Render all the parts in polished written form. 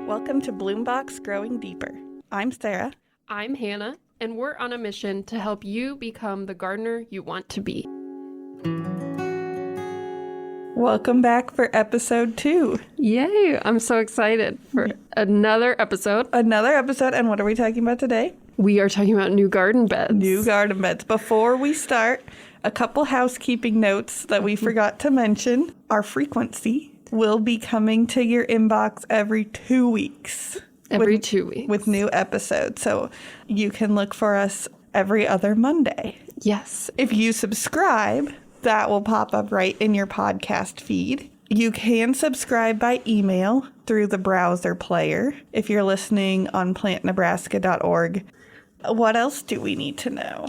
Welcome to Bloombox Growing Deeper. I'm Sarah. I'm Hannah, and we're on a mission to help you become the gardener you want to be. Welcome back for episode 2. Yay! I'm so excited for another episode. And what are we talking about today? We are talking about new garden beds. New garden beds. Before we start, a couple housekeeping notes that we forgot to mention. Our frequency will be coming to your inbox every 2 weeks. Every 2 weeks. With new episodes. So you can look for us every other Monday. Yes. If you subscribe, that will pop up right in your podcast feed. You can subscribe by email through the browser player if you're listening on plantnebraska.org. What else do we need to know?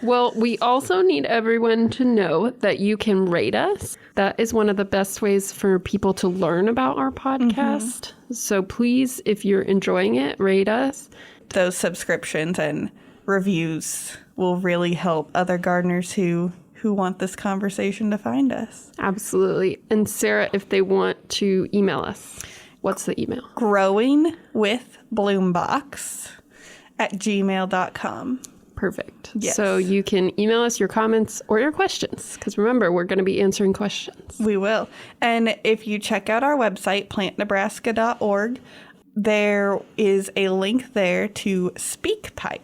Well, we also need everyone to know that you can rate us. That is one of the best ways for people to learn about our podcast. So please, if you're enjoying it, rate us. Those subscriptions and reviews will really help other gardeners who want this conversation to find us. Absolutely. And Sarah, if they want to email us, what's the email? growingwithbloombox@gmail.com. Perfect. Yes. So you can email us your comments or your questions, because remember, we're going to be answering questions. We will. And if you check out our website, plantnebraska.org, there is a link there to SpeakPipe.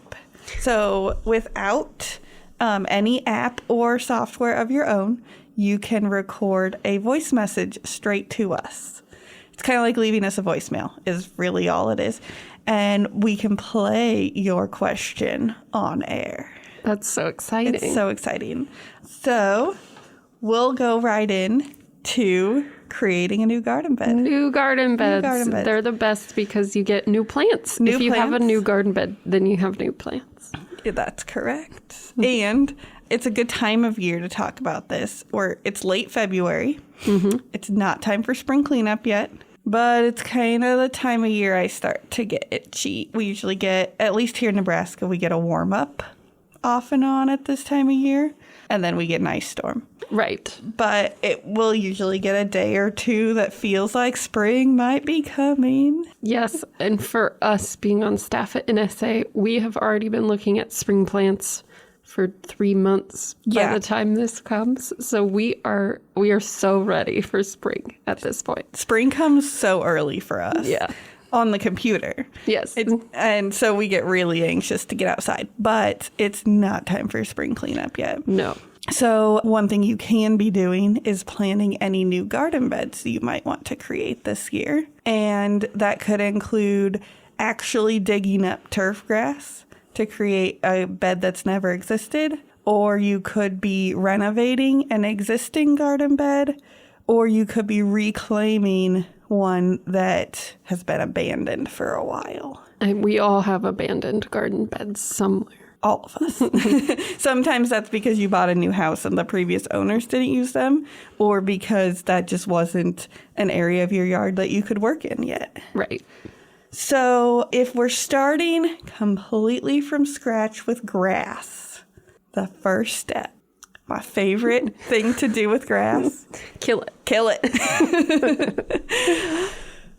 So without any app or software of your own, you can record a voice message straight to us. It's kind of like leaving us a voicemail is really all it is. And we can play your question on air. That's so exciting. It's so exciting. So we'll go right in to creating a new garden bed. New garden beds. They're the best because you get new plants. If you have a new garden bed, then you have new plants. Yeah, that's correct. And it's a good time of year to talk about this, where it's late February. It's not time for spring cleanup yet. But it's kind of the time of year I start to get itchy. We usually get, at least here in Nebraska, we get a warm up off and on at this time of year. And then we get an ice storm. Right. But it will usually get a day or two that feels like spring might be coming. Yes. And for us being on staff at NSA, we have already been looking at spring plants for 3 months by the time this comes. So we are so ready for spring at this point. Spring comes so early for us. Yeah. On the computer. Yes. And so we get really anxious to get outside. But it's not time for spring cleanup yet. No. So one thing you can be doing is planning any new garden beds you might want to create this year. And that could include actually digging up turf grass to create a bed that's never existed, or you could be renovating an existing garden bed, or you could be reclaiming one that has been abandoned for a while. And we all have abandoned garden beds somewhere. All of us. Sometimes that's because you bought a new house and the previous owners didn't use them, or because that just wasn't an area of your yard that you could work in yet. Right. So if we're starting completely from scratch with grass, the first step, my favorite thing to do with grass, Kill it. Kill it.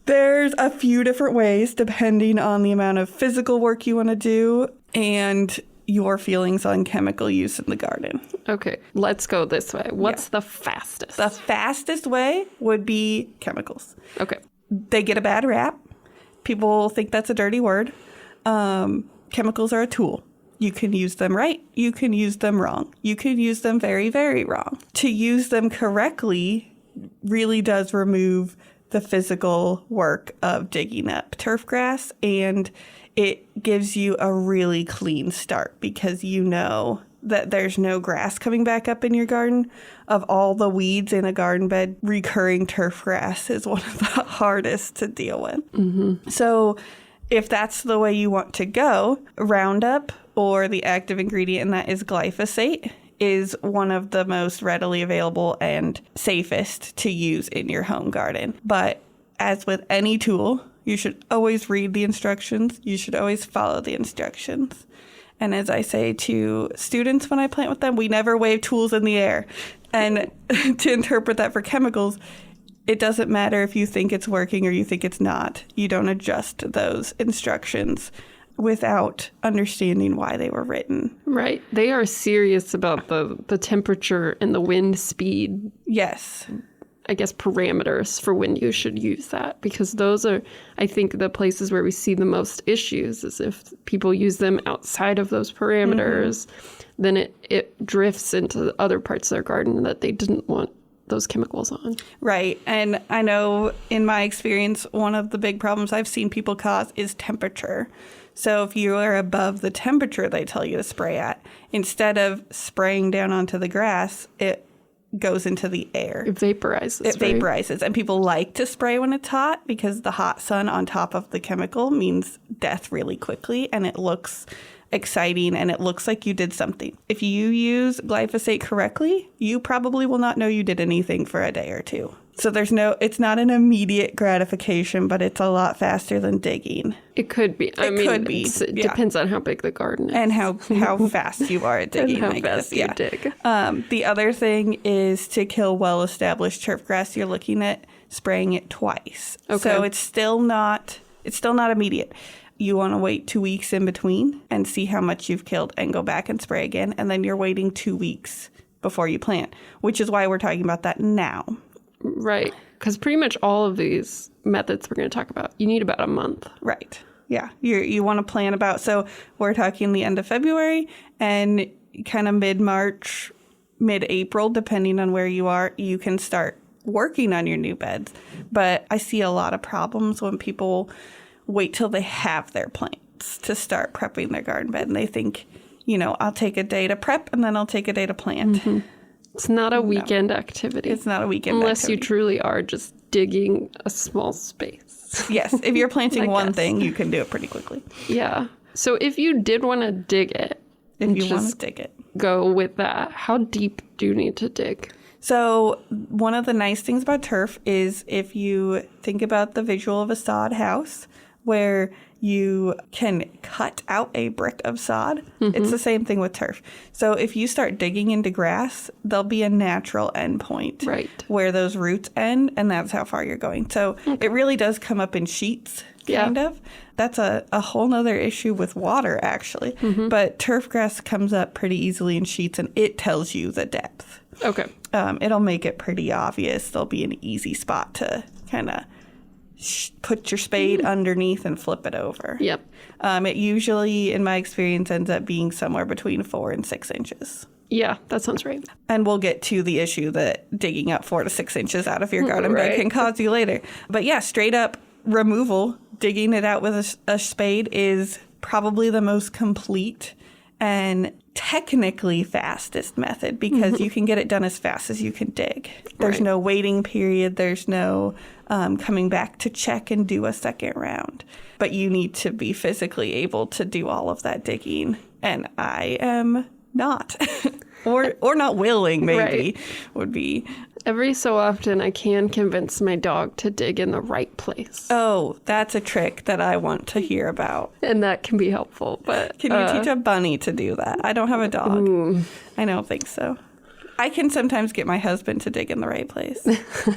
There's a few different ways depending on the amount of physical work you want to do and your feelings on chemical use in the garden. Okay, let's go this way. What's the fastest? The fastest way would be chemicals. Okay. They get a bad rap. People think that's a dirty word. Chemicals are a tool. You can use them right. You can use them wrong. You can use them very, very wrong. To use them correctly really does remove the physical work of digging up turf grass, and it gives you a really clean start because you know that there's no grass coming back up in your garden. Of all the weeds in a garden bed, recurring turf grass is one of the hardest to deal with. So if that's the way you want to go, Roundup, or the active ingredient in that is glyphosate, is one of the most readily available and safest to use in your home garden. But as with any tool, you should always read the instructions. You should always follow the instructions. And as I say to students when I plant with them, we never wave tools in the air. And to interpret that for chemicals, it doesn't matter if you think it's working or you think it's not. You don't adjust those instructions without understanding why they were written. Right. They are serious about the temperature and the wind speed. Yes. I guess parameters for when you should use that, because those are, I think, the places where we see the most issues is if people use them outside of those parameters, then it drifts into other parts of their garden that they didn't want those chemicals on. Right. And I know in my experience, one of the big problems I've seen people cause is temperature. So if you are above the temperature they tell you to spray at, instead of spraying down onto the grass, it goes into the air. It vaporizes. It vaporizes. And people like to spray when it's hot because the hot sun on top of the chemical means death really quickly, and it looks exciting and it looks like you did something. If you use glyphosate correctly, you probably will not know you did anything for a day or two. So it's not an immediate gratification, but it's a lot faster than digging. It could be. It could be. It depends on how big the garden is. And how fast you are at digging. And how fast you dig. The other thing is to kill well-established turf grass. You're looking at spraying it twice. Okay. So it's still not immediate. You want to wait 2 weeks in between and see how much you've killed and go back and spray again. And then you're waiting 2 weeks before you plant, which is why we're talking about that now. Right. Because pretty much all of these methods we're going to talk about, you need about a month. Right. Yeah. You want to plan about, so we're talking the end of February and kind of mid-March, mid-April, depending on where you are, you can start working on your new beds. But I see a lot of problems when people wait till they have their plants to start prepping their garden bed. And they think, I'll take a day to prep and then I'll take a day to plant. Mm-hmm. It's not a weekend activity. It's not a weekend unless activity. You truly are just digging a small space. Yes. If you're planting one thing, you can do it pretty quickly. Yeah. So if you did want to dig it, go with that, how deep do you need to dig? So one of the nice things about turf is if you think about the visual of a sod house, where you can cut out a brick of sod. Mm-hmm. It's the same thing with turf. So if you start digging into grass, there'll be a natural end point where those roots end, and that's how far you're going. So it really does come up in sheets, kind of. That's a whole nother issue with water, actually. Mm-hmm. But turf grass comes up pretty easily in sheets, and it tells you the depth. Okay. It'll make it pretty obvious. There'll be an easy spot to kind of put your spade underneath and flip it over. Yep. It usually, in my experience, ends up being somewhere between 4 and 6 inches. Yeah, that sounds right. And we'll get to the issue that digging up 4 to 6 inches out of your garden bed can cause you later. But yeah, straight up removal, digging it out with a spade is probably the most complete and technically fastest method because you can get it done as fast as you can dig. There's no waiting period. There's no coming back to check and do a second round. But you need to be physically able to do all of that digging. And I am not. or not willing, maybe, would be. Every so often, I can convince my dog to dig in the right place. Oh, that's a trick that I want to hear about. And that can be helpful. But can you teach a bunny to do that? I don't have a dog. I don't think so. I can sometimes get my husband to dig in the right place.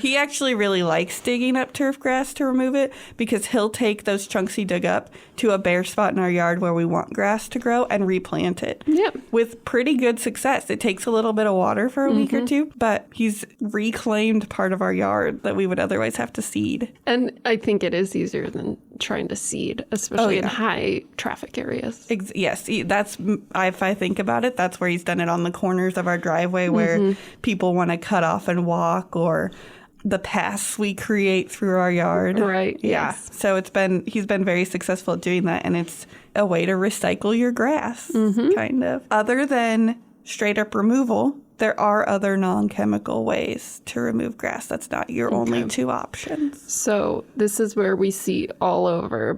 He actually really likes digging up turf grass to remove it because he'll take those chunks he dug up to a bare spot in our yard where we want grass to grow and replant it. Yep. With pretty good success. It takes a little bit of water for a week or two, but he's reclaimed part of our yard that we would otherwise have to seed. And I think it is easier than trying to seed, especially in high traffic areas. Yes, that's, if I think about it, that's where he's done it on the corners of our driveway where people want to cut off and walk, or the paths we create through our yard. Right. Yeah. Yes. So he's been very successful at doing that, and it's a way to recycle your grass, kind of. Other than straight up removal, there are other non-chemical ways to remove grass. That's not your only two options. So this is where we see all over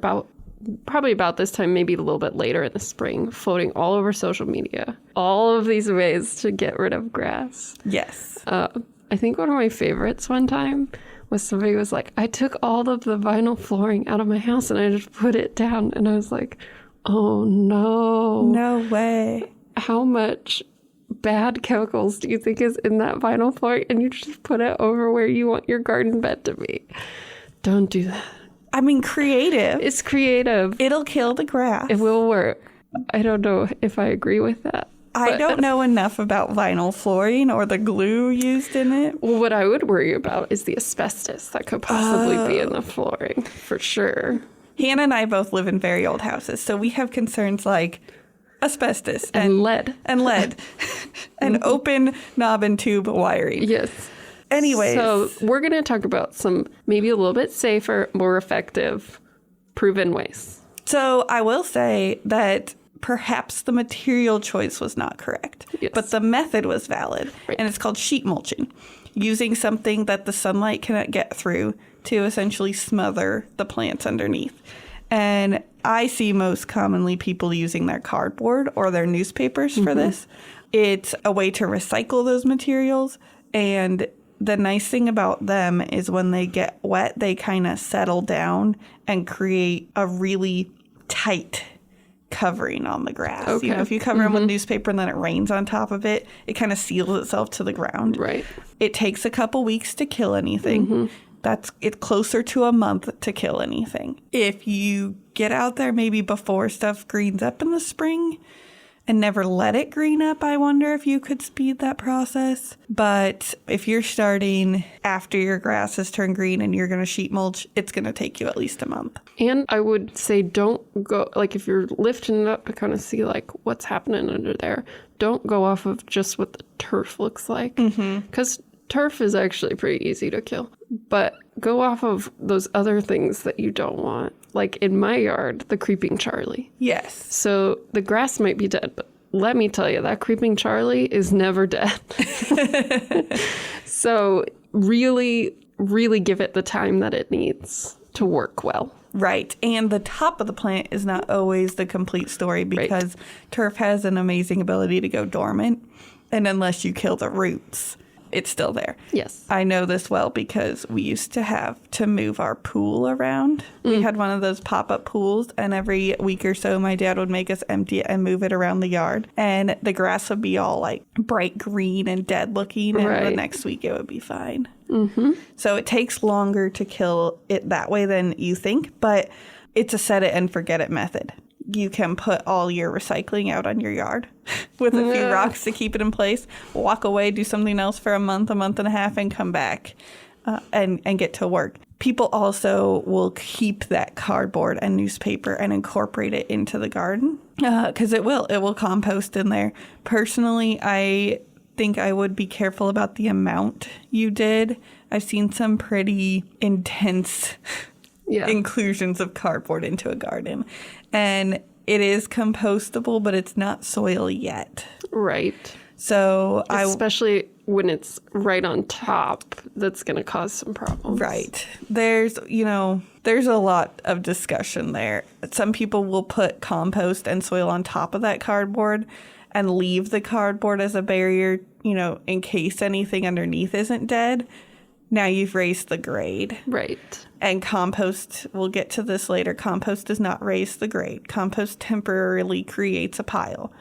probably about this time, maybe a little bit later in the spring, floating all over social media, all of these ways to get rid of grass. Yes. I think one of my favorites one time was somebody was like, I took all of the vinyl flooring out of my house and I just put it down. And I was like, oh no. No way. How much bad chemicals do you think is in that vinyl flooring? And you just put it over where you want your garden bed to be. Don't do that. I mean, creative. It's creative. It'll kill the grass. It will work. I don't know if I agree with that. I don't know enough about vinyl flooring or the glue used in it. Well, what I would worry about is the asbestos that could possibly be in the flooring, for sure. Hanna and I both live in very old houses, so we have concerns like asbestos And lead. And lead. And open knob and tube wiring. Yes. Anyways. So we're going to talk about some maybe a little bit safer, more effective, proven ways. So I will say that perhaps the material choice was not correct, yes. but the method was valid, right. And it's called sheet mulching, using something that the sunlight cannot get through to essentially smother the plants underneath. And I see most commonly people using their cardboard or their newspapers for this. It's a way to recycle those materials, and the nice thing about them is when they get wet, they kind of settle down and create a really tight covering on the grass. Okay. You know, if you cover them with newspaper and then it rains on top of it, it kind of seals itself to the ground. Right. It takes a couple weeks to kill anything. It's closer to a month to kill anything. If you get out there maybe before stuff greens up in the spring and never let it green up, I wonder if you could speed that process. But if you're starting after your grass has turned green and you're going to sheet mulch, it's going to take you at least a month. And I would say don't go, like if you're lifting it up to kind of see like what's happening under there, don't go off of just what the turf looks like. Because turf is actually pretty easy to kill. But go off of those other things that you don't want. Like in my yard, the creeping Charlie. Yes. So the grass might be dead, but let me tell you, that creeping Charlie is never dead. So really, really give it the time that it needs to work well. Right. And the top of the plant is not always the complete story because turf has an amazing ability to go dormant. And unless you kill the roots, it's still there. Yes. I know this well because we used to have to move our pool around. We had one of those pop-up pools, and every week or so my dad would make us empty it and move it around the yard. And the grass would be all like bright green and dead looking, and the next week it would be fine. So it takes longer to kill it that way than you think, but it's a set it and forget it method. You can put all your recycling out on your yard with a few rocks to keep it in place, walk away, do something else for a month and a half, and come back and get to work. People also will keep that cardboard and newspaper and incorporate it into the garden because it will compost in there. Personally, I think I would be careful about the amount you did. I've seen some pretty intense inclusions of cardboard into a garden. And it is compostable, but it's not soil yet. Right. So especially when it's right on top, that's going to cause some problems. Right. There's a lot of discussion there. Some people will put compost and soil on top of that cardboard and leave the cardboard as a barrier, in case anything underneath isn't dead. Now you've raised the grade. Right. And compost, we'll get to this later, compost does not raise the grade. Compost temporarily creates a pile.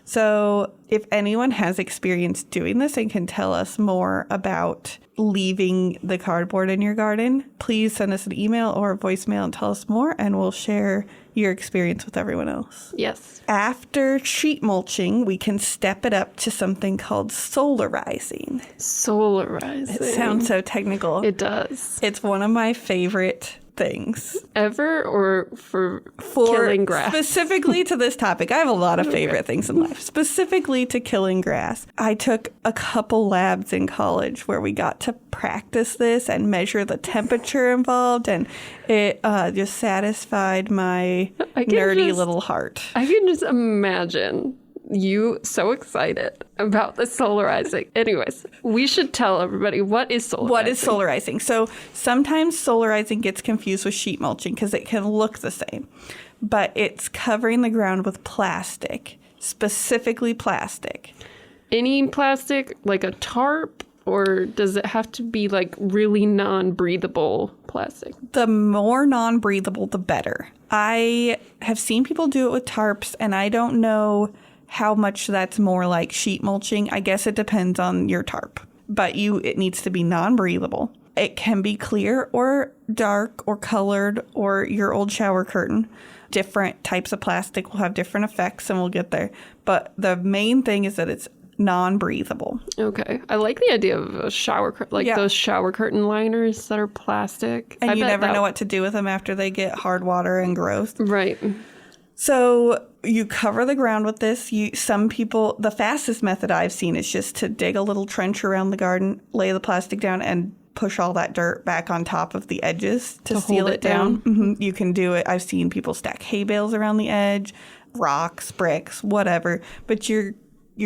So if anyone has experience doing this and can tell us more about leaving the cardboard in your garden, please send us an email or a voicemail and tell us more, and we'll share your experience with everyone else. Yes. After sheet mulching, we can step it up to something called solarizing. Solarizing. It sounds so technical. It does. It's one of my favorite things. Ever or for killing grass? Specifically to this topic. I have a lot of favorite things in life. Specifically to killing grass. I took a couple labs in college where we got to practice this and measure the temperature involved, and it just satisfied my nerdy little heart. I can just imagine you so excited about the solarizing. Anyways, we should tell everybody what is solarizing. What is solarizing? So sometimes solarizing gets confused with sheet mulching because it can look the same, but it's covering the ground with plastic, specifically plastic. Any plastic, like a tarp, or does it have to be like really non-breathable plastic? The more non-breathable, the better. I have seen people do it with tarps, and I don't know How much that's more like sheet mulching, I guess it depends on your tarp. But it needs to be non-breathable. It can be clear or dark or colored or your old shower curtain. Different types of plastic will have different effects, and we'll get there. But the main thing is that it's non-breathable. Okay. I like the idea of a shower curtain, those shower curtain liners that are plastic. And you never know what to do with them after they get hard water and gross. Right. So you cover the ground with this. Some people, the fastest method I've seen is just to dig a little trench around the garden, lay the plastic down, and push all that dirt back on top of the edges to seal it down. Mm-hmm. You can do it. I've seen people stack hay bales around the edge, rocks, bricks, whatever. But you're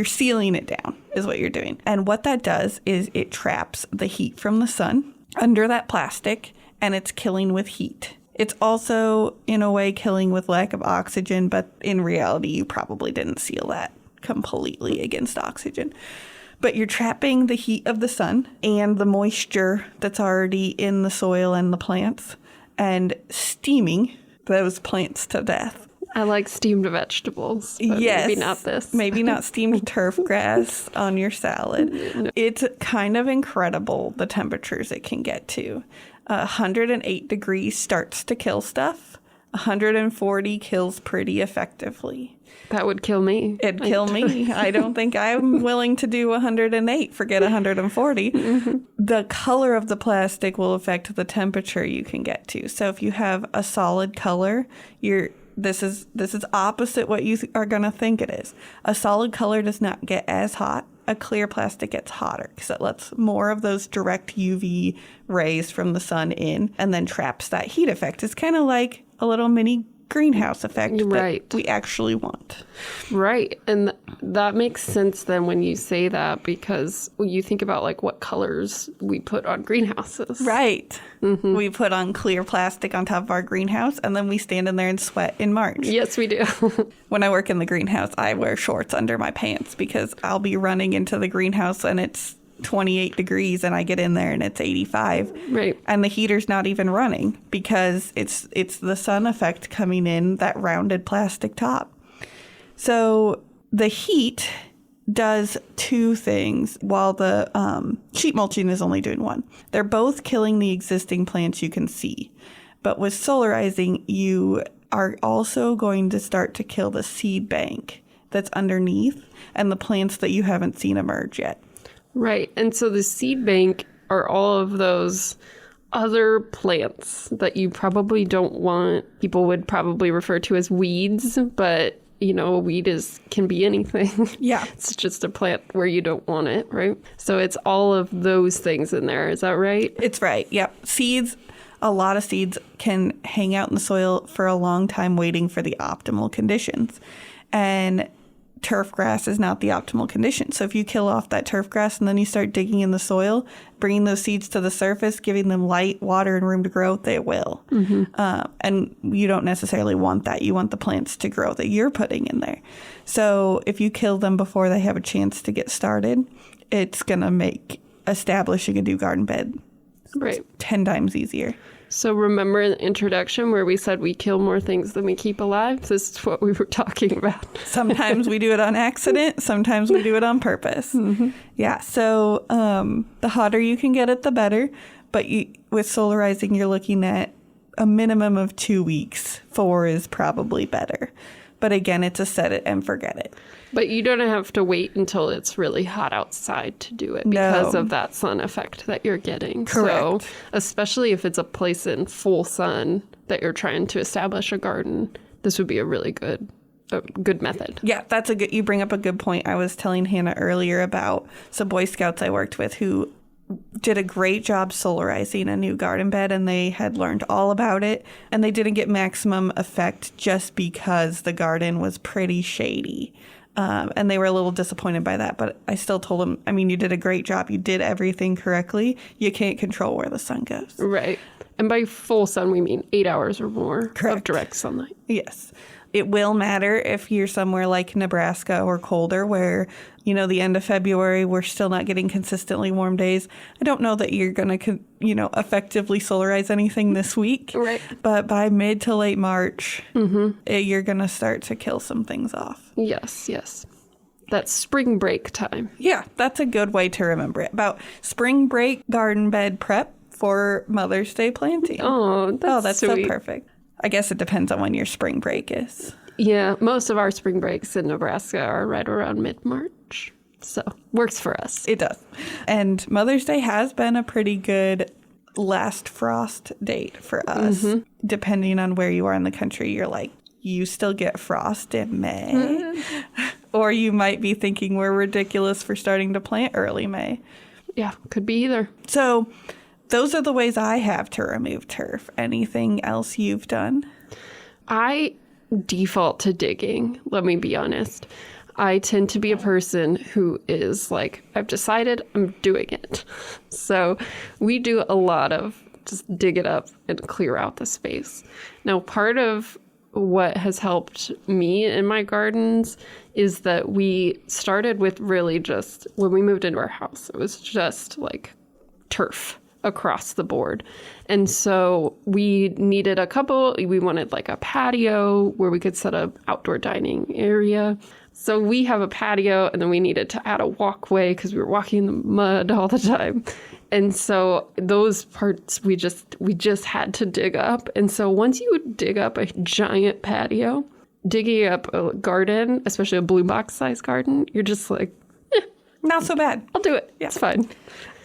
sealing it down is what you're doing. And what that does is it traps the heat from the sun under that plastic, and it's killing with heat. It's also, in a way, killing with lack of oxygen, but in reality, you probably didn't seal that completely against oxygen. But you're trapping the heat of the sun and the moisture that's already in the soil and the plants and steaming those plants to death. I like steamed vegetables, but yes, maybe not this. Maybe not steamed turf grass on your salad. No. It's kind of incredible the temperatures it can get to. 108 degrees starts to kill stuff. 140 kills pretty effectively. That would kill me. It'd kill me. I don't think I'm willing to do 108, forget 140. Mm-hmm. The color of the plastic will affect the temperature you can get to. So if you have a solid color, this is opposite what you are going to think it is. A solid color does not get as hot. A clear plastic gets hotter because it lets more of those direct UV rays from the sun in and then traps that heat effect. It's kind of like a little mini greenhouse effect that we actually want. Right. And that makes sense then when you say that, because you think about like what colors we put on greenhouses. Right. Mm-hmm. We put on clear plastic on top of our greenhouse, and then we stand in there and sweat in March. Yes, we do. When I work in the greenhouse, I wear shorts under my pants because I'll be running into the greenhouse and it's 28 degrees and I get in there and it's 85. Right. And the heater's not even running because it's the sun effect coming in that rounded plastic top. So the heat does two things while the sheet mulching is only doing one. They're both killing the existing plants you can see. But with solarizing, you are also going to start to kill the seed bank that's underneath and the plants that you haven't seen emerge yet. Right. And so the seed bank are all of those other plants that you probably don't want. People would probably refer to as weeds, but a weed can be anything. Yeah. It's just a plant where you don't want it, right? So it's all of those things in there. Is that right? It's right. Yep. A lot of seeds can hang out in the soil for a long time waiting for the optimal conditions. And turf grass is not the optimal condition. So if you kill off that turf grass and then you start digging in the soil, bringing those seeds to the surface, giving them light, water, and room to grow, they will. Mm-hmm. And you don't necessarily want that. You want the plants to grow that you're putting in there. So if you kill them before they have a chance to get started, it's going to make establishing a new garden bed 10 times easier. So remember in the introduction where we said we kill more things than we keep alive? This is what we were talking about. Sometimes we do it on accident. Sometimes we do it on purpose. Mm-hmm. Yeah. So the hotter you can get it, the better. But with solarizing, you're looking at a minimum of 2 weeks. 4 is probably better. But again, it's a set it and forget it. But you don't have to wait until it's really hot outside to do it because of that sun effect that you're getting. Correct. So especially if it's a place in full sun that you're trying to establish a garden, this would be a really good method. Yeah, you bring up a good point. I was telling Hanna earlier about some Boy Scouts I worked with who did a great job solarizing a new garden bed, and they had learned all about it, and they didn't get maximum effect just because the garden was pretty shady. And they were a little disappointed by that, but I still told them, you did a great job. You did everything correctly. You can't control where the sun goes. Right. And by full sun, we mean 8 hours or more of direct sunlight. Yes. It will matter if you're somewhere like Nebraska or colder where, the end of February, we're still not getting consistently warm days. I don't know that you're going to, effectively solarize anything this week. Right. But by mid to late March, you're going to start to kill some things off. Yes, yes. that spring break time. Yeah, that's a good way to remember it. About spring break garden bed prep for Mother's Day planting. Oh, that's so sweet. perfect. I guess it depends on when your spring break is. Yeah, most of our spring breaks in Nebraska are right around mid-March. So, works for us. It does. And Mother's Day has been a pretty good last frost date for us. Depending on where you are in the country, you're like, you still get frost in May. Or you might be thinking we're ridiculous for starting to plant early May. Yeah, could be either. So those are the ways I have to remove turf. Anything else you've done? I default to digging, let me be honest. I tend to be a person who is like, I've decided I'm doing it. So we do a lot of just dig it up and clear out the space. Now, part of what has helped me in my gardens is that we started with really just, when we moved into our house, it was just like turf across the board. And so we needed we wanted like a patio where we could set up outdoor dining area. So we have a patio, and then we needed to add a walkway because we were walking in the mud all the time. And so those parts we just had to dig up. And so once you dig up a giant patio, digging up a garden, especially a blue box size garden, you're just like, not so bad. I'll do it. Yeah. It's fine.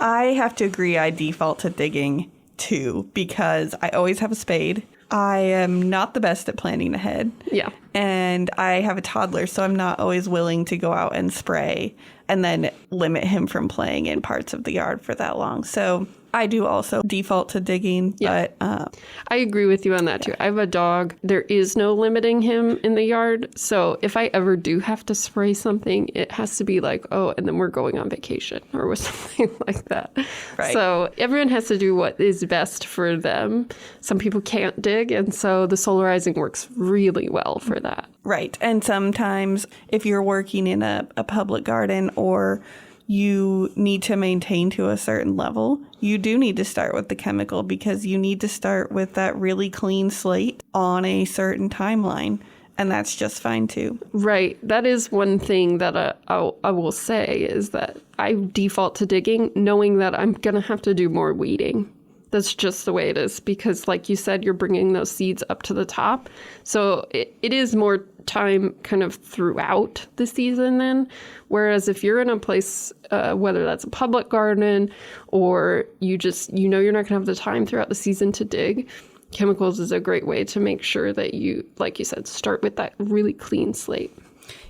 I have to agree. I default to digging too because I always have a spade. I am not the best at planning ahead. Yeah. And I have a toddler, so I'm not always willing to go out and spray and then limit him from playing in parts of the yard for that long. So I do also default to digging, but I agree with you on that too. I have a dog. There is no limiting him in the yard. So if I ever do have to spray something, it has to be like, oh, and then we're going on vacation or something like that. Right. So everyone has to do what is best for them. Some people can't dig, and so the solarizing works really well for that. Right. And sometimes if you're working in a public garden or you need to maintain to a certain level, you do need to start with the chemical because you need to start with that really clean slate on a certain timeline. And that's just fine too. Right. That is one thing that I will say is that I default to digging knowing that I'm going to have to do more weeding. That's just the way it is because, like you said, you're bringing those seeds up to the top. So it is more time kind of throughout the season then. Whereas if you're in a place, whether that's a public garden or you're not going to have the time throughout the season to dig, chemicals is a great way to make sure that you, like you said, start with that really clean slate.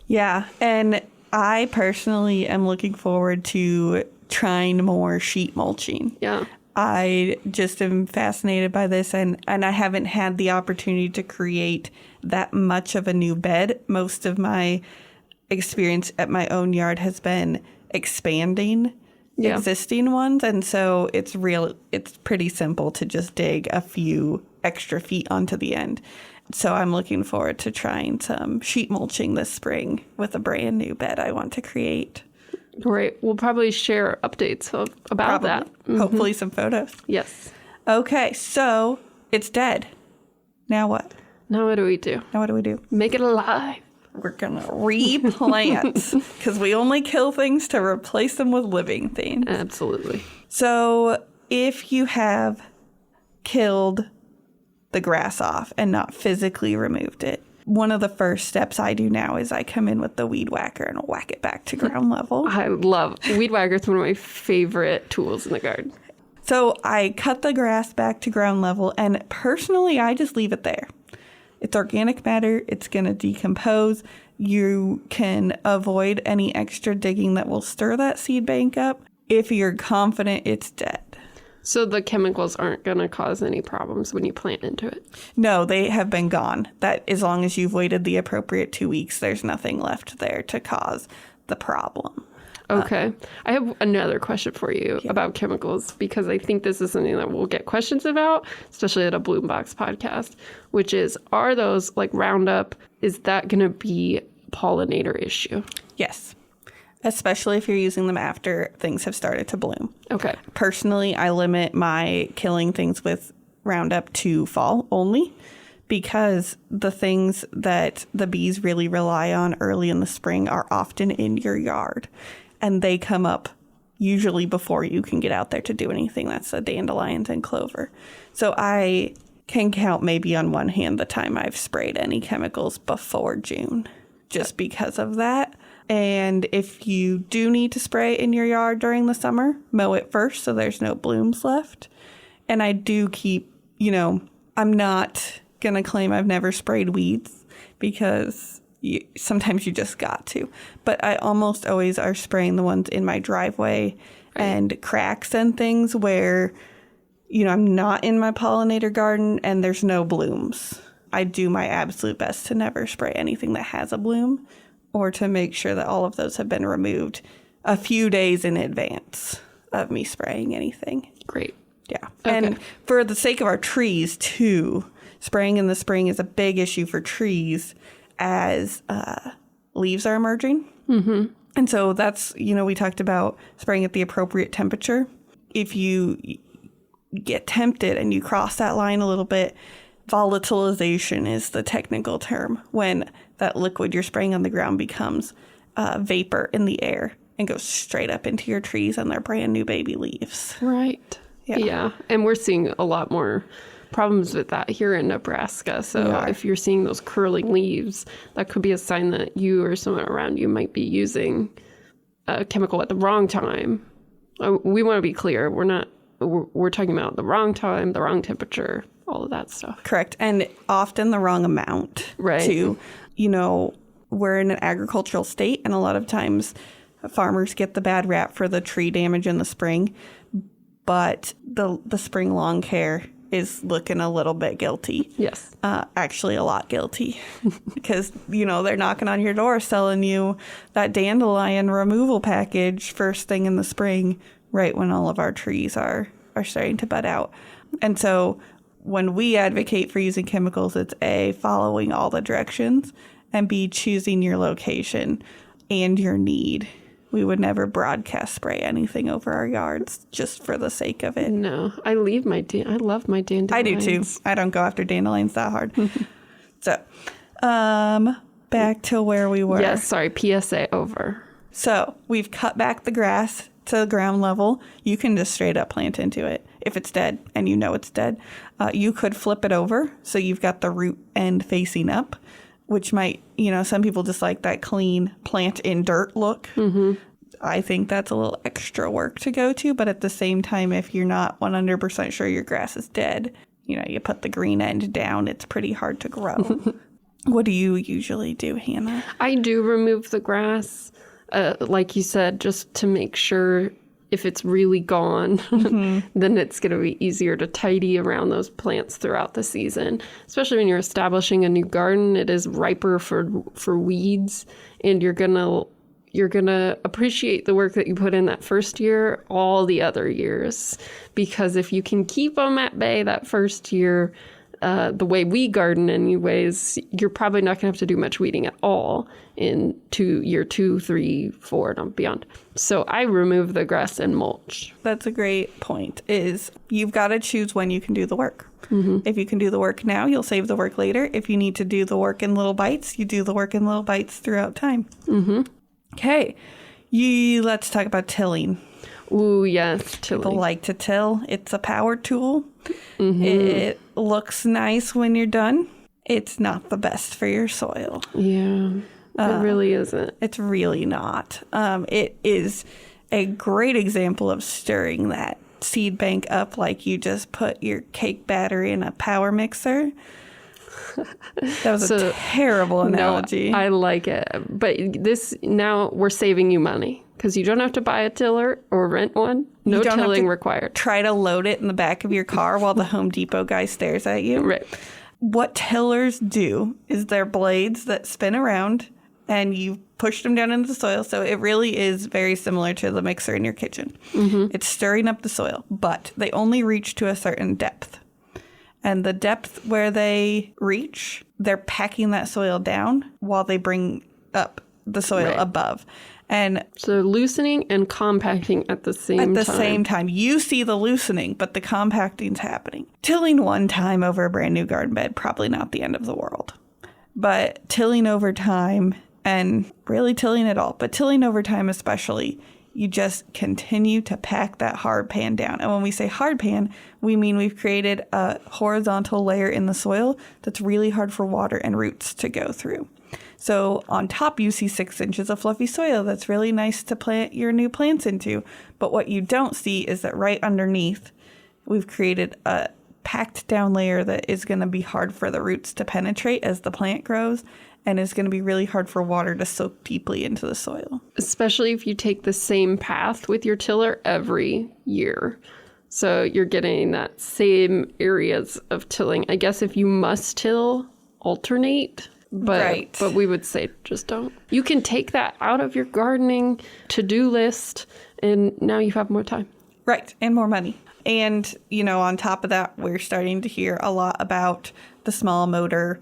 Yeah. And I personally am looking forward to trying more sheet mulching. Yeah. I just am fascinated by this, and I haven't had the opportunity to create that much of a new bed. Most of my experience at my own yard has been expanding existing ones, and so it's pretty simple to just dig a few extra feet onto the end. So I'm looking forward to trying some sheet mulching this spring with a brand new bed I want to create. Great. We'll probably share updates about that. Mm-hmm. Hopefully some photos. Yes. Okay, so it's dead. Now what? Now what do we do? Make it alive. We're going to replant because we only kill things to replace them with living things. Absolutely. So if you have killed the grass off and not physically removed it, one of the first steps I do now is I come in with the weed whacker and whack it back to ground level. I love weed whacker. It's one of my favorite tools in the garden. So I cut the grass back to ground level, and personally, I just leave it there. It's organic matter. It's going to decompose. You can avoid any extra digging that will stir that seed bank up if you're confident it's dead. So the chemicals aren't going to cause any problems when you plant into it? No, they have been gone. That as long as you've waited the appropriate 2 weeks, there's nothing left there to cause the problem. Okay. I have another question for you about chemicals because I think this is something that we'll get questions about, especially at a Bloom Box podcast, which is, are those like Roundup, is that going to be a pollinator issue? Yes. Especially if you're using them after things have started to bloom. Okay. Personally, I limit my killing things with Roundup to fall only because the things that the bees really rely on early in the spring are often in your yard, and they come up usually before you can get out there to do anything. That's the dandelions and clover. So I can count maybe on one hand the time I've sprayed any chemicals before June, just because of that. And if you do need to spray in your yard during the summer, mow it first so there's no blooms left. And I do keep, I'm not going to claim I've never sprayed weeds, because sometimes you just got to. But I almost always are spraying the ones in my driveway and cracks and things where, I'm not in my pollinator garden and there's no blooms. I do my absolute best to never spray anything that has a bloom, or to make sure that all of those have been removed a few days in advance of me spraying anything. Great. Yeah. Okay. And for the sake of our trees, too, spraying in the spring is a big issue for trees as leaves are emerging. Mm-hmm. And so that's, we talked about spraying at the appropriate temperature. If you get tempted and you cross that line a little bit, volatilization is the technical term, when that liquid you're spraying on the ground becomes vapor in the air and goes straight up into your trees and their brand new baby leaves. Right. Yeah. And we're seeing a lot more problems with that here in Nebraska. So if you're seeing those curling leaves, that could be a sign that you or someone around you might be using a chemical at the wrong time. We want to be clear. We're talking about the wrong time, the wrong temperature, all of that stuff. Correct. And often the wrong amount. Right. Too. We're in an agricultural state, and a lot of times farmers get the bad rap for the tree damage in the spring. But the spring lawn care is looking a little bit guilty. Yes. Actually, a lot guilty. Because, they're knocking on your door selling you that dandelion removal package first thing in the spring, right when all of our trees are starting to bud out. And so when we advocate for using chemicals, it's A, following all the directions, and B, choosing your location and your need. We would never broadcast spray anything over our yards just for the sake of it. No, I love my dandelions. I do too. I don't go after dandelions that hard. So, back to where we were. Yes, sorry, PSA over. So, we've cut back the grass to the ground level. You can just straight up plant into it if it's dead and it's dead. You could flip it over so you've got the root end facing up, which might, some people just like that clean plant in dirt look. Mm-hmm. I think that's a little extra work to go to, but at the same time, if you're not 100% sure your grass is dead, you put the green end down, it's pretty hard to grow. What do you usually do, Hannah? I do remove the grass, like you said, just to make sure if it's really gone, then it's going to be easier to tidy around those plants throughout the season. Especially when you're establishing a new garden, it is riper for weeds, and you're gonna appreciate the work that you put in that first year all the other years. Because if you can keep them at bay that first year, the way we garden anyways, you're probably not going to have to do much weeding at all in year 2, 3, 4, and beyond. So I remove the grass and mulch. That's a great point, is you've got to choose when you can do the work. Mm-hmm. If you can do the work now, you'll save the work later. If you need to do the work in little bites, you do the work in little bites throughout time. Mm-hmm. Okay, let's talk about tilling. Ooh, yes, tilling. People like to till. It's a power tool. Mm-hmm. It looks nice when you're done. It's not the best for your soil. Yeah, it really isn't. It's really not. It is a great example of stirring that seed bank up like you just put your cake batter in a power mixer. That was a terrible analogy. No, I like it. But now we're saving you money because you don't have to buy a tiller or rent one. No tilling required. Try to load it in the back of your car while the Home Depot guy stares at you. Right. What tillers do is they're blades that spin around and you push them down into the soil. So it really is very similar to the mixer in your kitchen. Mm-hmm. It's stirring up the soil, but they only reach to a certain depth. And the depth where they reach, they're packing that soil down while they bring up the soil above. And So loosening and compacting at the same time. at the same time, you see the loosening, but the compacting's happening. Tilling one time over a brand new garden bed, probably not the end of the world. But tilling over time, and really tilling at all, but tilling over time especially, you just continue to pack that hard pan down. And when we say hard pan, we mean we've created a horizontal layer in the soil that's really hard for water and roots to go through. So on top, you see 6 inches of fluffy soil that's really nice to plant your new plants into. But what you don't see is that right underneath, we've created a packed down layer that is going to be hard for the roots to penetrate as the plant grows, and is going to be really hard for water to soak deeply into the soil. Especially if you take the same path with your tiller every year. So you're getting that same areas of tilling. I guess if you must till, alternate. But we would say just don't. You can take that out of your gardening to-do list, and now you have more time. Right, and more money. And, on top of that, we're starting to hear a lot about the small motor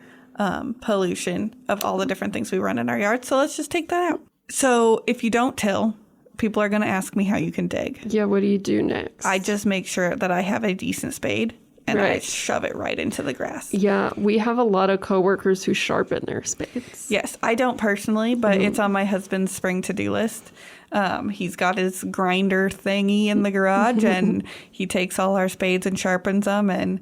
pollution of all the different things we run in our yard. So let's just take that out. So if you don't till, people are going to ask me how you can dig. Yeah, what do you do next? I just make sure that I have a decent spade. And I shove it right into the grass. Yeah, we have a lot of coworkers who sharpen their spades. Yes, I don't personally, but it's on my husband's spring to-do list. He's got his grinder thingy in the garage, and he takes all our spades and sharpens them, and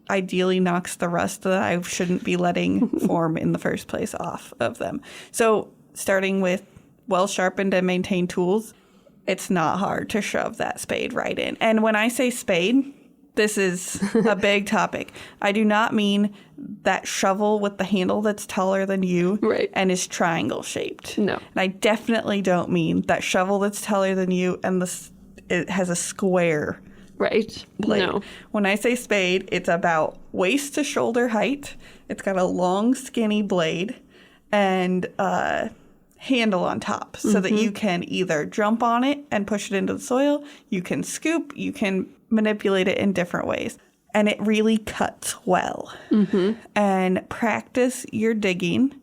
ideally knocks the rust that I shouldn't be letting form in the first place off of them. So starting with well-sharpened and maintained tools, it's not hard to shove that spade right in. And when I say spade, this is a big topic. I do not mean that shovel with the handle that's taller than you and is triangle shaped. No. And I definitely don't mean that shovel that's taller than you and it has a square blade. No. When I say spade, it's about waist to shoulder height. It's got a long, skinny blade and a handle on top so that you can either jump on it and push it into the soil. You can scoop. You can manipulate it in different ways. And it really cuts well. And practice your digging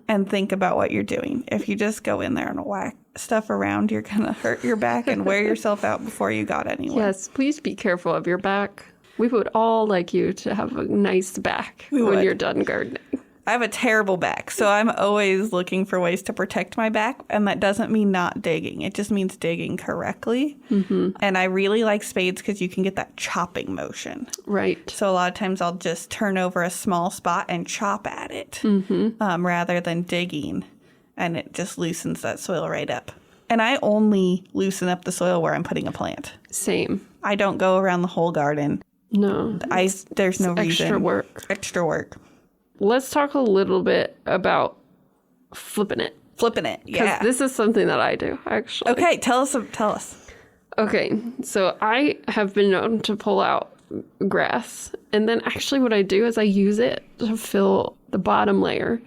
and think about what you're doing. If you just go in there and whack stuff around, you're going to hurt your back and wear yourself out before you got anywhere. Yes, please be careful of your back. We would all like you to have a nice back when you're done gardening. I have a terrible back, so I'm always looking for ways to protect my back, and that doesn't mean not digging. It just means digging correctly. And I really like spades because you can get that chopping motion. Right. So a lot of times I'll just turn over a small spot and chop at it rather than digging, and it just loosens that soil right up. And I only loosen up the soil where I'm putting a plant. Same. I don't go around the whole garden. No. There's no reason. Extra work. Let's talk a little bit about flipping it. Yeah. This is something that I do, actually. Okay, tell us. Okay, so I have been known to pull out grass, and then actually what I do is I use it to fill the bottom layer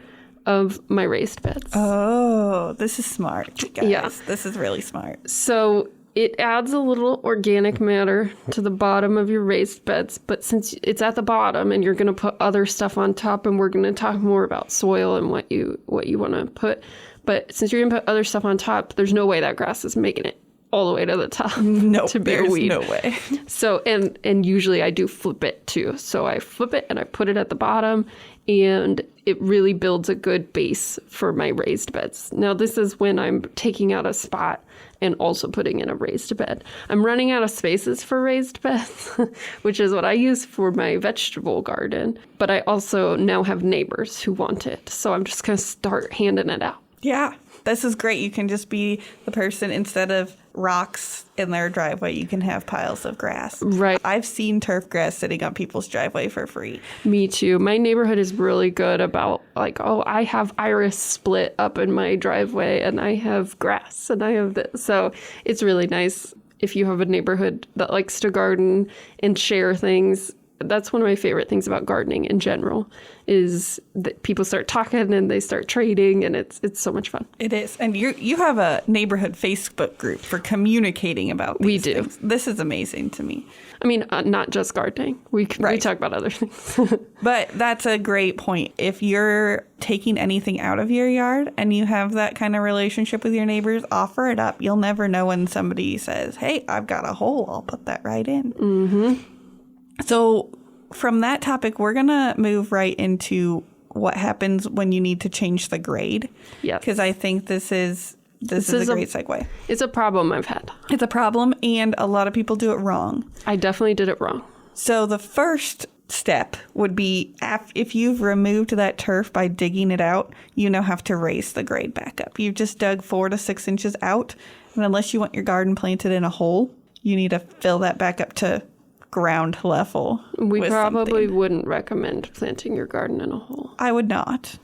of my raised beds. Oh, this is smart, guys. Yeah. This is really smart. So it adds a little organic matter to the bottom of your raised beds, but since it's at the bottom and you're going to put other stuff on top, and we're going to talk more about soil and what you want to put, but since you're going to put other stuff on top, there's no way that grass is making it all the way to the top. No, to be a weed. No way. So and usually I do flip it too. So I flip it and I put it at the bottom, and it really builds a good base for my raised beds. Now this is when I'm taking out a spot and also putting in a raised bed. I'm running out of spaces for raised beds, which is what I use for my vegetable garden. But I also now have neighbors who want it. So I'm just going to start handing it out. Yeah, this is great. You can just be the person, instead of rocks in their driveway, you can have piles of grass. Right. I've seen turf grass sitting on people's driveway for free. Me too. My neighborhood is really good about I have iris split up in my driveway and I have grass and I have this. So it's really nice if you have a neighborhood that likes to garden and share things. that's one of my favorite things about gardening in general, is that people start talking and they start trading, and it's so much fun. It is. And you have a neighborhood Facebook group for communicating about these things. This is amazing to me. I mean, not just gardening. We talk about other things. But that's a great point. If you're taking anything out of your yard and you have that kind of relationship with your neighbors, offer it up. You'll never know when somebody says, hey, I've got a hole. I'll put that right in. Mm-hmm. So from that topic, we're going to move right into what happens when you need to change the grade. Yeah. Because I think this is a great segue. It's a problem I've had. It's a problem, and a lot of people do it wrong. I definitely did it wrong. So the first step would be, if you've removed that turf by digging it out, you now have to raise the grade back up. You've just dug 4 to 6 inches out, and unless you want your garden planted in a hole, you need to fill that back up to ground level. We probably wouldn't recommend planting your garden in a hole. I would not.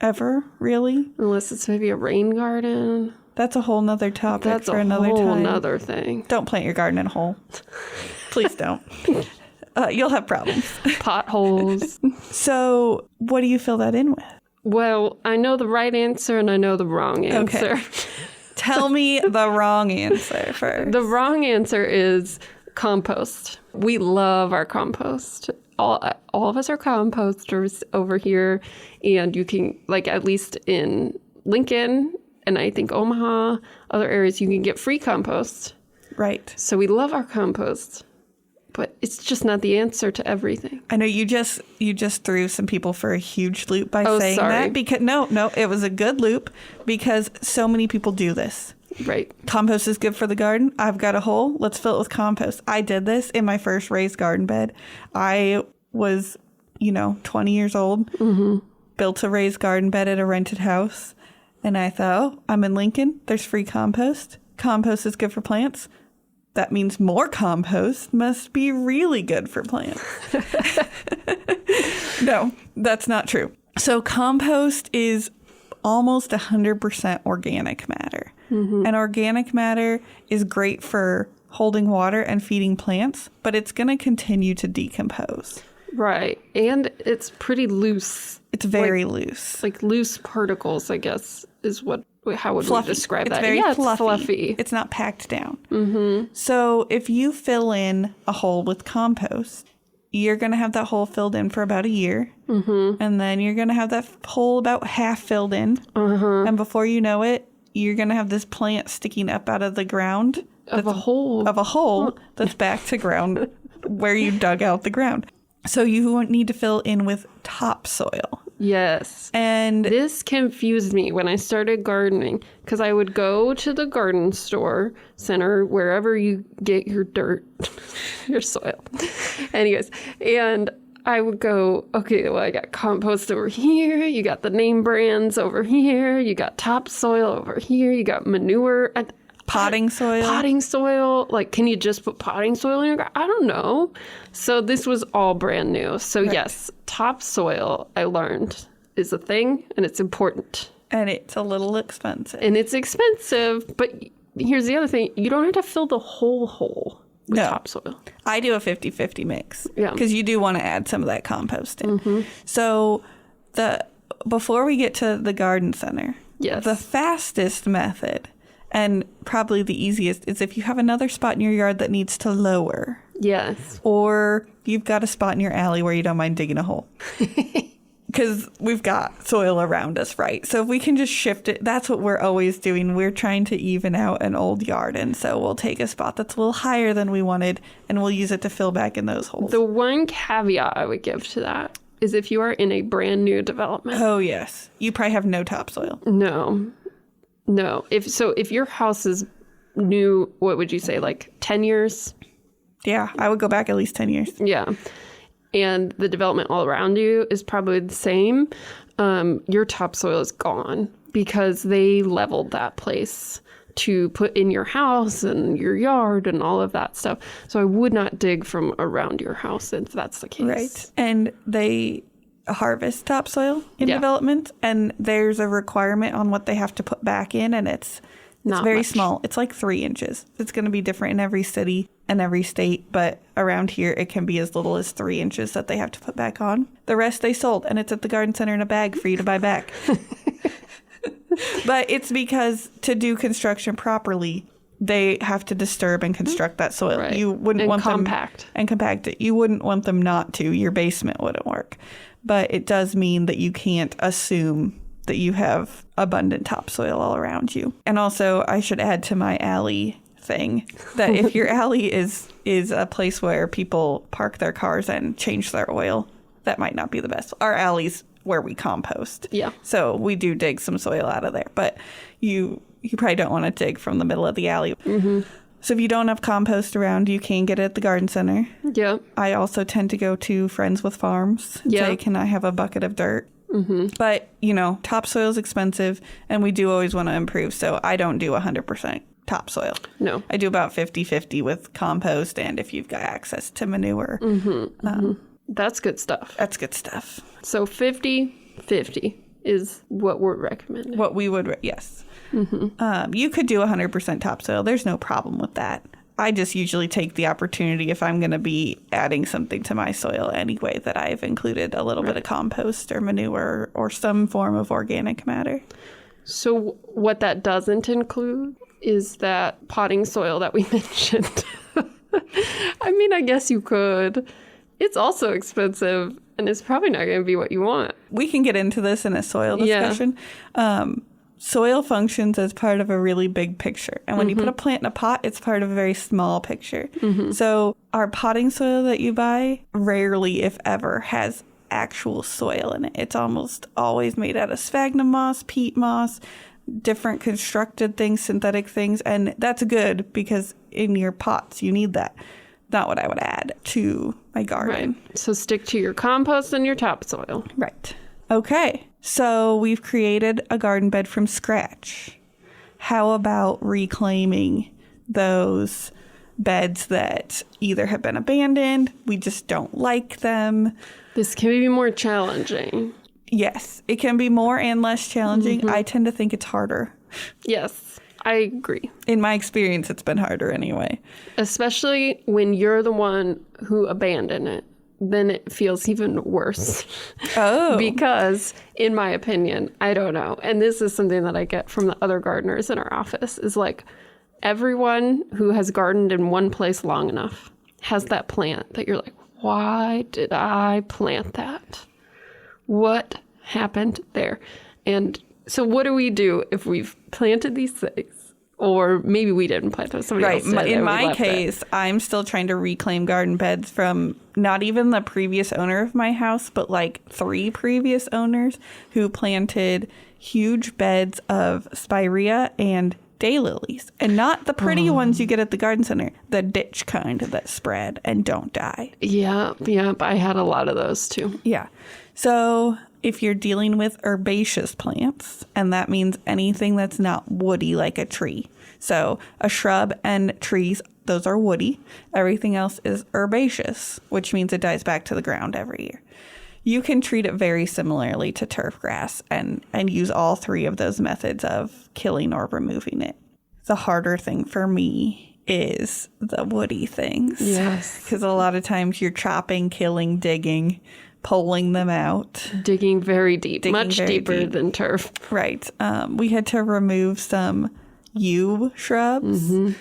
Ever, really? Unless it's maybe a rain garden. That's a whole nother topic for another time. That's a whole nother thing. Don't plant your garden in a hole. Please don't. You'll have problems. Potholes. So what do you fill that in with? Well, I know the right answer and I know the wrong answer. Okay. Tell me the wrong answer first. The wrong answer is compost. We love our compost. All of us are composters over here, and you can, like, at least in Lincoln and I think Omaha, other areas, you can get free compost. Right. So we love our compost, but it's just not the answer to everything. I know you just threw some people for a huge loop by saying sorry. that, because no, it was a good loop because so many people do this. Right. Compost is good for the garden. I've got a hole. Let's fill it with compost. I did this in my first raised garden bed. I was, 20 years old, built a raised garden bed at a rented house. And I thought, I'm in Lincoln. There's free compost. Compost is good for plants. That means more compost must be really good for plants. No, that's not true. So compost is almost 100% organic matter. Mm-hmm. And organic matter is great for holding water and feeding plants, but it's going to continue to decompose. Right. And it's pretty loose. It's very loose. Like loose particles, I guess, is how would fluffy. We describe it's that? Very yeah, fluffy. It's fluffy. It's not packed down. Mm-hmm. So if you fill in a hole with compost, you're going to have that hole filled in for about a year. Mm-hmm. And then you're going to have that hole about half filled in. Uh-huh. And before you know it, you're going to have this plant sticking up out of the ground. Of a hole that's back to ground where you dug out the ground. So you need to fill in with topsoil. Yes. And this confused me when I started gardening, because I would go to the garden center, wherever you get your dirt, your soil. Anyways, and I would go, okay, well, I got compost over here. You got the name brands over here. You got topsoil over here. You got manure. Potting soil. Like, can you just put potting soil in your garden? I don't know. So this was all brand new. So right. Yes, topsoil, I learned, is a thing, and it's important. And it's a little expensive. But here's the other thing. You don't have to fill the whole hole with topsoil. I do a 50-50 mix. Yeah. Because you do want to add some of that compost in. Mm-hmm. So before we get to the garden center, yes, the fastest method, and probably the easiest, is if you have another spot in your yard that needs to lower. Yes. Or you've got a spot in your alley where you don't mind digging a hole. Because we've got soil around us, right? So if we can just shift it, that's what we're always doing. We're trying to even out an old yard. And so we'll take a spot that's a little higher than we wanted, and we'll use it to fill back in those holes. The one caveat I would give to that is if you are in a brand new development. Oh, yes. You probably have no topsoil. No. If your house is new, what would you say, like 10 years? Yeah, I would go back at least 10 years. Yeah. And the development all around you is probably the same. Your topsoil is gone because they leveled that place to put in your house and your yard and all of that stuff. So I would not dig from around your house if that's the case. Right. And they harvest topsoil in development, and there's a requirement on what they have to put back in, and it's very small. It's like 3 inches. It's going to be different in every city. in every state, but around here it can be as little as 3 inches that they have to put back on. The rest they sold, and it's at the garden center in a bag for you to buy back. But it's because to do construction properly, they have to disturb and construct that soil. Right. You wouldn't want compact. them and compact it. You wouldn't want them not to. Your basement wouldn't work. But it does mean that you can't assume that you have abundant topsoil all around you. And also, I should add to my alley thing that if your alley is a place where people park their cars and change their oil, that might not be the best. Our alley's where we compost. Yeah. So we do dig some soil out of there, but you probably don't want to dig from the middle of the alley. Mm-hmm. So if you don't have compost around, you can get it at the garden center. Yeah. I also tend to go to Friends with Farms and say, can I have a bucket of dirt? Mm-hmm. But, topsoil is expensive, and we do always want to improve. So I don't do 100% topsoil. No. I do about 50-50 with compost and if you've got access to manure. Mm-hmm. That's good stuff. That's good stuff. So 50-50 is what we're recommending. What we would, yes. Mm-hmm. You could do 100% topsoil. There's no problem with that. I just usually take the opportunity if I'm going to be adding something to my soil anyway that I've included a little bit of compost or manure or some form of organic matter. So what that doesn't include is that potting soil that we mentioned. I mean, I guess you could. It's also expensive, and it's probably not going to be what you want. We can get into this in a soil discussion. Yeah. Soil functions as part of a really big picture. And when you put a plant in a pot, it's part of a very small picture. Mm-hmm. So our potting soil that you buy rarely, if ever, has actual soil in it. It's almost always made out of sphagnum moss, peat moss, different constructed things, synthetic things. And that's good because in your pots, you need that. Not what I would add to my garden. Right. So stick to your compost and your topsoil. Right. Okay. So we've created a garden bed from scratch. How about reclaiming those beds that either have been abandoned, we just don't like them? This can be more challenging. Yes, it can be more and less challenging. Mm-hmm. I tend to think it's harder. Yes, I agree. In my experience, it's been harder anyway. Especially when you're the one who abandoned it. Then it feels even worse. Oh. Because, in my opinion, I don't know. And this is something that I get from the other gardeners in our office, is like everyone who has gardened in one place long enough has that plant that you're like, why did I plant that? What happened there? And so what do we do if we've planted these things? Or maybe we didn't plant them. Somebody else did. In my case, I'm still trying to reclaim garden beds from not even the previous owner of my house, but like 3 previous owners who planted huge beds of spirea and daylilies. And not the pretty ones you get at the garden center, the ditch kind that spread and don't die. Yeah, I had a lot of those too. Yeah. So if you're dealing with herbaceous plants, and that means anything that's not woody like a tree. So a shrub and trees, those are woody. Everything else is herbaceous, which means it dies back to the ground every year. You can treat it very similarly to turf grass and use all 3 of those methods of killing or removing it. The harder thing for me is the woody things. Yes. Because a lot of times you're chopping, killing, digging, pulling them out. Digging very deep, much deeper than turf. Right. We had to remove some yew shrubs. Mm-hmm.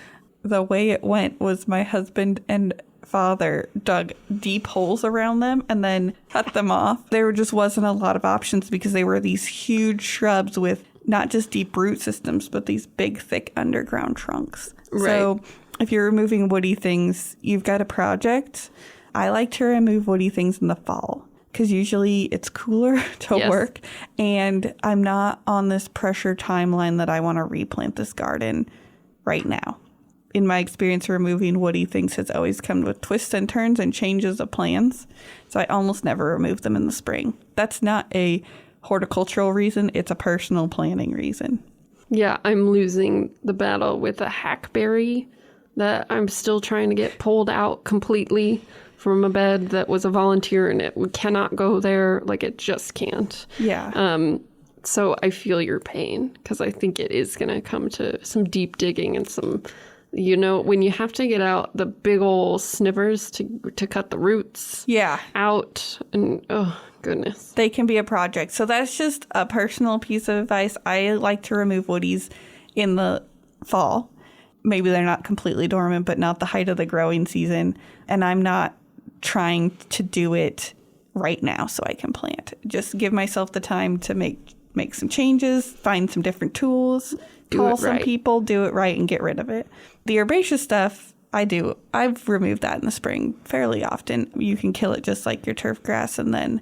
The way it went was my husband and father dug deep holes around them and then cut them off. There just wasn't a lot of options because they were these huge shrubs with not just deep root systems, but these big, thick underground trunks. Right. So if you're removing woody things, you've got a project. I like to remove woody things in the fall because usually it's cooler to work. And I'm not on this pressure timeline that I want to replant this garden right now. In my experience, removing woody things has always come with twists and turns and changes of plans. So I almost never remove them in the spring. That's not a horticultural reason. It's a personal planning reason. Yeah, I'm losing the battle with a hackberry that I'm still trying to get pulled out completely from a bed that was a volunteer, and it cannot go there. Like, it just can't. Yeah. So I feel your pain because I think it is going to come to some deep digging and some You know, when you have to get out the big old snippers to cut the roots out, and oh, goodness. They can be a project. So that's just a personal piece of advice. I like to remove woodies in the fall. Maybe they're not completely dormant, but not the height of the growing season. And I'm not trying to do it right now so I can plant. Just give myself the time to make some changes, find some different tools, call some people, do it right, and get rid of it. The herbaceous stuff, I've removed that in the spring fairly often. You can kill it just like your turf grass, and then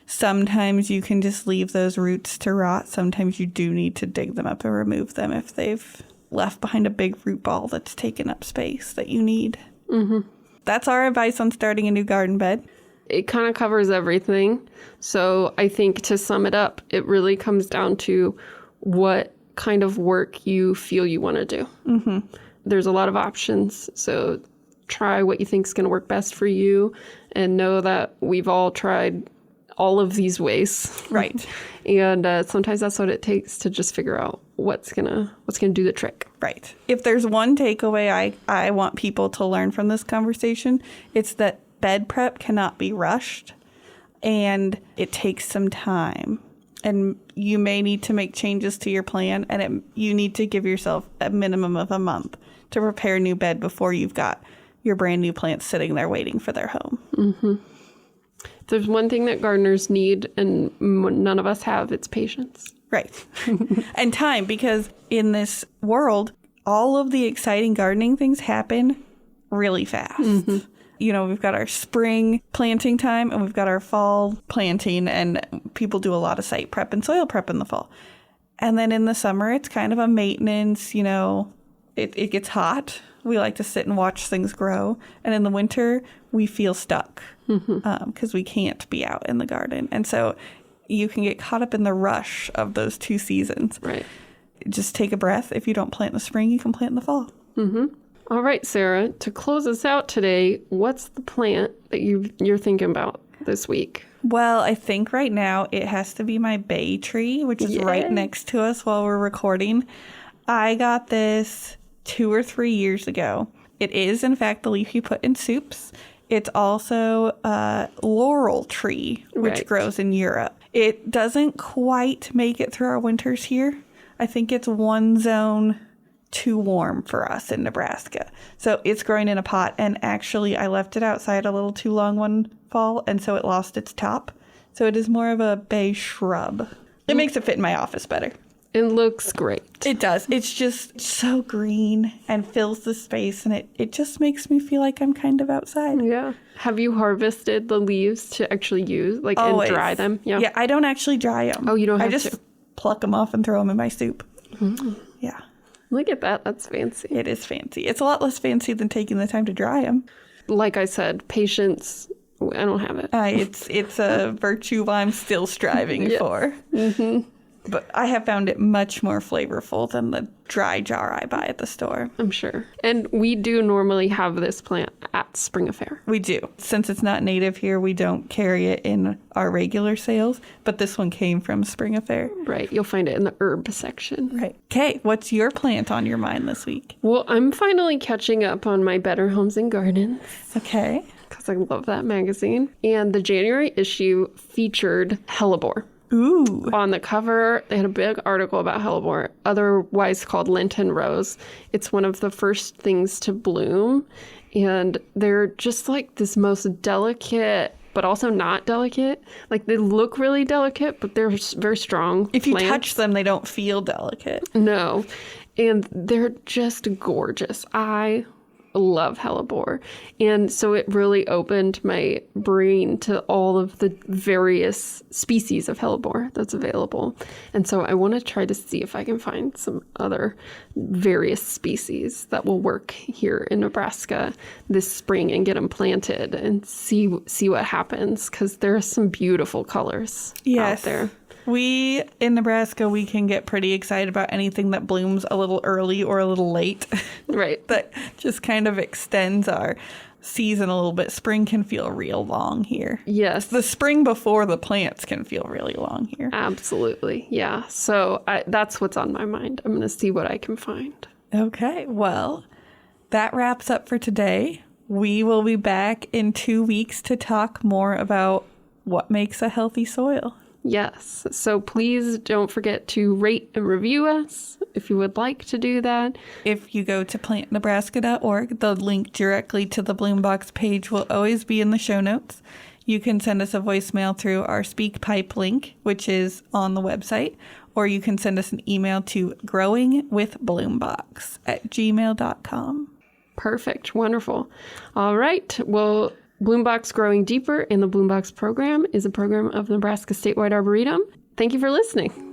sometimes you can just leave those roots to rot. Sometimes you do need to dig them up and remove them if they've left behind a big root ball that's taken up space that you need. Mm-hmm. That's our advice on starting a new garden bed. It kind of covers everything. So I think to sum it up, it really comes down to what kind of work you feel you want to do. Mm-hmm. There's a lot of options. So try what you think is going to work best for you, and know that we've all tried all of these ways. Right. And sometimes that's what it takes to just figure out what's gonna do the trick. Right. If there's one takeaway I want people to learn from this conversation, it's that bed prep cannot be rushed, and it takes some time. And you may need to make changes to your plan, and you need to give yourself a minimum of a month to prepare a new bed before you've got your brand new plants sitting there waiting for their home. Mm-hmm. If there's one thing that gardeners need and none of us have, it's patience. Right. And time, because in this world, all of the exciting gardening things happen really fast. Mm-hmm. You know, we've got our spring planting time and we've got our fall planting, and people do a lot of site prep and soil prep in the fall. And then in the summer, it's kind of a maintenance, you know, it gets hot. We like to sit and watch things grow. And in the winter, we feel stuck because we can't be out in the garden. And so you can get caught up in the rush of those two seasons. Right. Just take a breath. If you don't plant in the spring, you can plant in the fall. Mm-hmm. All right, Sarah, to close us out today, what's the plant that you're thinking about this week? Well, I think right now it has to be my bay tree, which is right next to us while we're recording. I got this 2 or 3 years ago. It is, in fact, the leaf you put in soups. It's also a laurel tree, which grows in Europe. It doesn't quite make it through our winters here. I think it's one zone too warm for us in Nebraska. So it's growing in a pot, and actually I left it outside a little too long one fall, and so it lost its top. So it is more of a bay shrub. It makes it fit in my office better. It looks great. It does. It's just so green and fills the space, and it just makes me feel like I'm kind of outside. Yeah. Have you harvested the leaves to actually use, Always. And dry them? Yeah. Yeah, I don't actually dry them. Oh, you don't have to? I just pluck them off and throw them in my soup. Mm. Yeah. Look at that. That's fancy. It is fancy. It's a lot less fancy than taking the time to dry them. Like I said, patience. I don't have it. It's a virtue I'm still striving for. Mm-hmm. But I have found it much more flavorful than the dry jar I buy at the store. I'm sure. And we do normally have this plant at Spring Affair. We do. Since it's not native here, we don't carry it in our regular sales. But this one came from Spring Affair. Right. You'll find it in the herb section. Right. Okay. What's your plant on your mind this week? Well, I'm finally catching up on my Better Homes and Gardens. Okay. Because I love that magazine. And the January issue featured hellebore. Ooh. On the cover, they had a big article about hellebore, otherwise called Lenten rose. It's one of the first things to bloom, and they're just like this most delicate, but also not delicate. Like, they look really delicate, but they're very strong If you plants. touch them, they don't feel delicate. No, and they're just gorgeous. I love hellebore. And so it really opened my brain to all of the various species of hellebore that's available. And so I want to try to see if I can find some other various species that will work here in Nebraska this spring and get them planted and see what happens, because there are some beautiful colors out there. We, in Nebraska, we can get pretty excited about anything that blooms a little early or a little late. Right. That just kind of extends our season a little bit. Spring can feel real long here. Yes. The spring before the plants can feel really long here. Absolutely. Yeah. So that's what's on my mind. I'm going to see what I can find. Okay. Well, that wraps up for today. We will be back in 2 weeks to talk more about what makes a healthy soil. Yes. So please don't forget to rate and review us if you would like to do that. If you go to plantnebraska.org, the link directly to the Bloombox page will always be in the show notes. You can send us a voicemail through our SpeakPipe link, which is on the website, or you can send us an email to growingwithbloombox@gmail.com. Perfect. Wonderful. All right. Well, Bloombox Growing Deeper in the Bloombox program is a program of Nebraska Statewide Arboretum. Thank you for listening.